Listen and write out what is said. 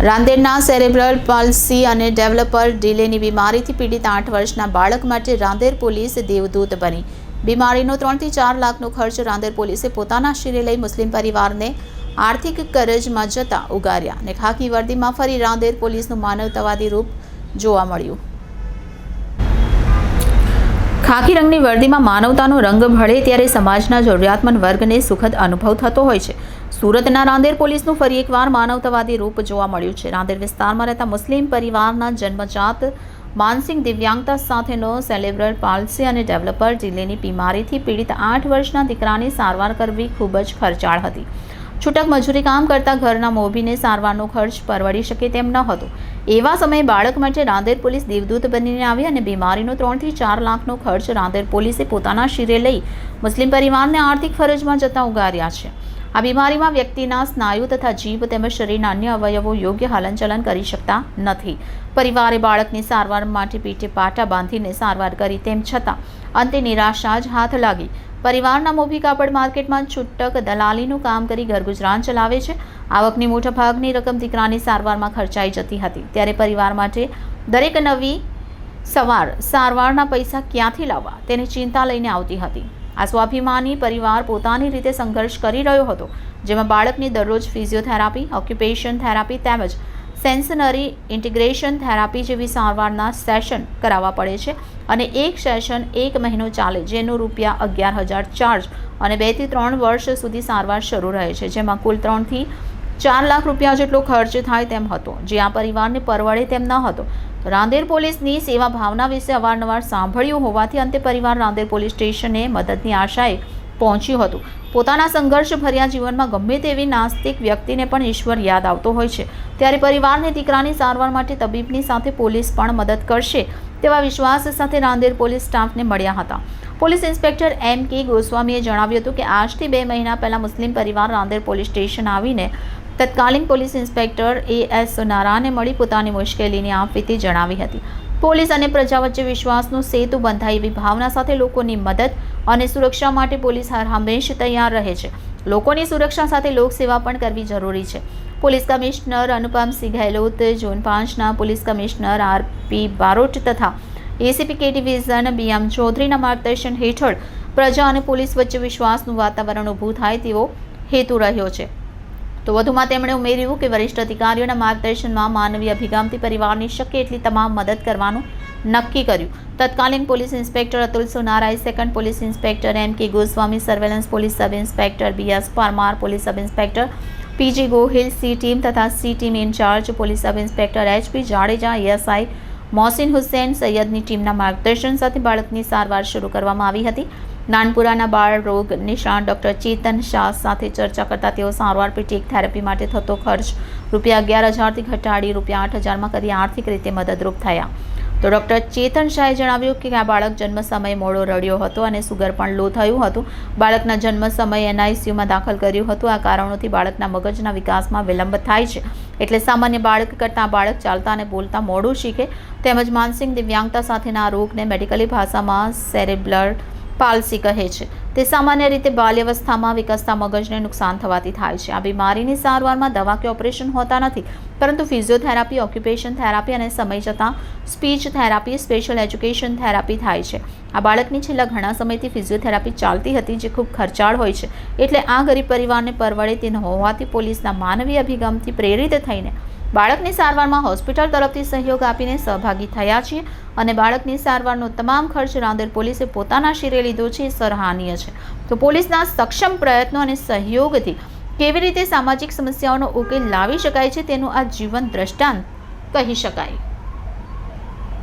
રાંદેરના cerebral palsy અને developer ડિલેની બીમારીથી પીડિત 8 વર્ષના બાળક માટે રાંદેર પોલીસ દેવદૂત બની. બીમારીનો 3 થી 4 લાખનો ખર્ચ રાંદેર પોલીસે પોતાના શિરે લઈ મુસ્લિમ પરિવારને આર્થિક કરજમાં જતા ઉગાર્યા અને ખાકી વર્દીમાં ફરી રાંદેર પોલીસનું માનવતાવાદી રૂપ જોવા મળ્યું. ખાકી રંગની વર્દીમાં માનવતાનો રંગ ભળે ત્યારે સમાજના જરૂરિયાતમંદ વર્ગને સુખદ અનુભવ થતો હોય છે. સુરતના રાંદેર પોલીસનું ફરી એકવાર માનવતાવાદી રૂપ જોવા મળ્યું છે. રાંદેર વિસ્તારમાં રહેતા મુસ્લિમ પરિવારના જન્મજાત માનસિક દિવ્યાંગતા સાથેનો સેરેબ્રલ પાલ્સી અને ડેવલપર ડિલેની બીમારીથી પીડિત 8 વર્ષના દીકરાની સારવાર કરવી ખૂબ જ ખર્ચાળ હતી. છૂટક મજૂરી કામ કરતા ઘરના મોભીને સારવારનો ખર્ચ પરવડી શકે તેમ ન હતો. એવા સમયે બાળક માટે રાંદેર પોલીસ દેવદૂત બનીને આવી અને બીમારીનો 3 થી 4 લાખનો ખર્ચ રાંદેર પોલીસે પોતાના શિરે લઈ મુસ્લિમ પરિવારને આર્થિક ફરજમાં જતા ઉગાર્યા છે. આ બીમારીમાં વ્યક્તિના સ્નાયુ તથા જીભ તેમજ શરીરના અન્ય અવયવો યોગ્ય હલનચલન કરી શકતા નથી. પરિવારે બાળકની સારવાર માટે પીઠે પાટા બાંધીને સારવાર કરી, તેમ છતાં અંતે નિરાશા જ હાથ લાગી. પરિવારના મોભી કાપડ માર્કેટમાં છૂટક દલાલીનું કામ કરી ઘરગુજરાન ચલાવે છે. આવકની મોટા ભાગની રકમ દીકરાની સારવારમાં ખર્ચાઈ જતી હતી. ત્યારે પરિવાર માટે દરેક નવી સારવારના પૈસા ક્યાંથી લાવવા તેની ચિંતા લઈને આવતી હતી. આ સ્વાભિમાની પરિવાર પોતાની રીતે સંઘર્ષ કરી રહ્યો હતો, જેમાં બાળકની દરરોજ ફિઝિયોથેરાપી, ઓક્યુપેશન થેરાપી તેમજ સેન્સરી ઇન્ટિગ્રેશન થેરાપી જેવી સારવારના સેશન કરાવવા પડે છે અને એક સેશન 1 મહિનો ચાલે, જેનો ₹11,000 ચાર્જ અને 2 થી 3 વર્ષ સુધી સારવાર શરૂ રહે છે, જેમાં કુલ 3 થી 4 લાખ રૂપિયા જેટલો ખર્ચ થાય તેમ હતો, જે આ પરિવારને પરવડે તેમ ન હતો. રાંદેર પોલીસની સેવા ભાવના વિશે અવારનવાર સાંભળ્યું હોવાથી અંતે પરિવાર રાંદેર પોલીસ સ્ટેશને મદદની આશાએ પહોંચ્યું હતું. પોતાના સંઘર્ષ ભર્યા જીવનમાં ગમે તેવી નાસ્તિક વ્યક્તિને પણ ઈશ્વર યાદ આવતો હોય છે. ત્યારે પરિવારને દીકરાની સારવાર માટે તબીબની સાથે પોલીસ પણ મદદ કરશે તેવા વિશ્વાસ સાથે રાંદેર પોલીસ સ્ટાફને મળ્યા હતા. Police inspector M.K. ગોસ્વામીએ જણાવ્યું હતું કે આજથી 2 મહિના પહેલા મુસ્લિમ પરિવાર રાંદેર પોલીસ સ્ટેશન આવીને તત્કાલીન પોલીસ ઇન્સ્પેક્ટર A.S. નારાને મળી પોતાની મુશ્કેલીની આપવીતી જણાવી હતી. પોલીસ અને પ્રજા વચ્ચે વિશ્વાસનો સેતુ બંધાય એવી ભાવના સાથે લોકોની મદદ અને સુરક્ષા માટે પોલીસ હંમેશ તૈયાર રહે છે. લોકોની સુરક્ષા સાથે લોકસેવા પણ કરવી જરૂરી છે. Police commissioner Anupamsinh Gehlot, zone 5ના પોલીસ કમિશનર R.P. બારોટ તથા ACP K ડિવિઝન B.M. ચૌધરીના માર્ગદર્શન હેઠળ પ્રજા અને પોલીસ વચ્ચે વિશ્વાસનું વાતાવરણ ઊભું થાય તેવો હેતુ રહ્યો છે. તો વધુમાં તેમણે ઉમેર્યું કે વરિષ્ઠ અધિકારીઓના માર્ગદર્શનમાં માનવીય અભિગમથી પરિવારની શક્ય એટલી તમામ મદદ કરવાનું નક્કી કર્યું. તત્કાલીન પોલીસ ઇન્સ્પેક્ટર અતુલ સોનારાએ, second police inspector M.K. Goswami, surveillance police sub inspector B.S. Parmar, police sub inspector P.G. Gohil, C team તથા C team incharge police sub inspector H.P. Jadeja, ASI Mohsin Hussain સૈયદની ટીમના માર્ગદર્શન સાથે બાળકની સારવાર શરૂ કરવામાં આવી હતી. નાનપુરાના બાળ રોગ નિષ્ણાત ડૉક્ટર ચેતન શાહ સાથે ચર્ચા કરતા તેઓ સારવાર પેટી થેરાપી માટે થતો ખર્ચ ₹11,000થી ઘટાડી ₹8,000માં કરી આર્થિક રીતે મદદરૂપ થયા. તો ડૉક્ટર ચેતન શાહે જણાવ્યું કે આ બાળક જન્મ સમયે મોડો રડ્યો હતો અને સુગર પણ લો થયું હતું. બાળકના જન્મ સમયે NICUમાં દાખલ કર્યું હતું. આ કારણોથી બાળકના મગજના વિકાસમાં વિલંબ થાય છે. એટલે સામાન્ય બાળક કરતાં બાળક ચાલતા અને બોલતા મોડું શીખે. તેમજ માનસિક દિવ્યાંગતા સાથેના આ રોગને મેડિકલી ભાષામાં સેરેબ્રલ પાલ્સી કહે છે. તે સામાન્ય રીતે બાલ્યાવસ્થામાં વિકસતા મગજને નુકસાન થવાથી થાય છે. આ બીમારીની સારવારમાં દવા કે ઓપરેશન હોતા નથી, પરંતુ ફિઝિયોથેરાપી, ઓક્યુપેશન થેરાપી અને સમય જતાં speech therapy, special education therapy થાય છે. આ બાળકની છેલ્લા ઘણા સમયથી ફિઝિયોથેરાપી ચાલતી હતી, જે ખૂબ ખર્ચાળ હોય છે. એટલે આ ગરીબ પરિવારને પરવડે તે ન હોવાથી પોલીસના માનવીય અભિગમથી પ્રેરિત થઈને બાળકની સારવારમાં હોસ્પિટલ તરફથી સહયોગ આપીને સહભાગી થયા છીએ અને બાળકની સારવારનો તમામ ખર્ચ રાંદેર પોલીસે પોતાના શિરે લીધો છે, એ સરાહનીય છે. તો પોલીસના સક્ષમ પ્રયત્નો અને સહયોગથી કેવી રીતે સામાજિક સમસ્યાઓનો ઉકેલ લાવી શકાય છે તેનું આ જીવંત દ્રષ્ટાંત કહી શકાય.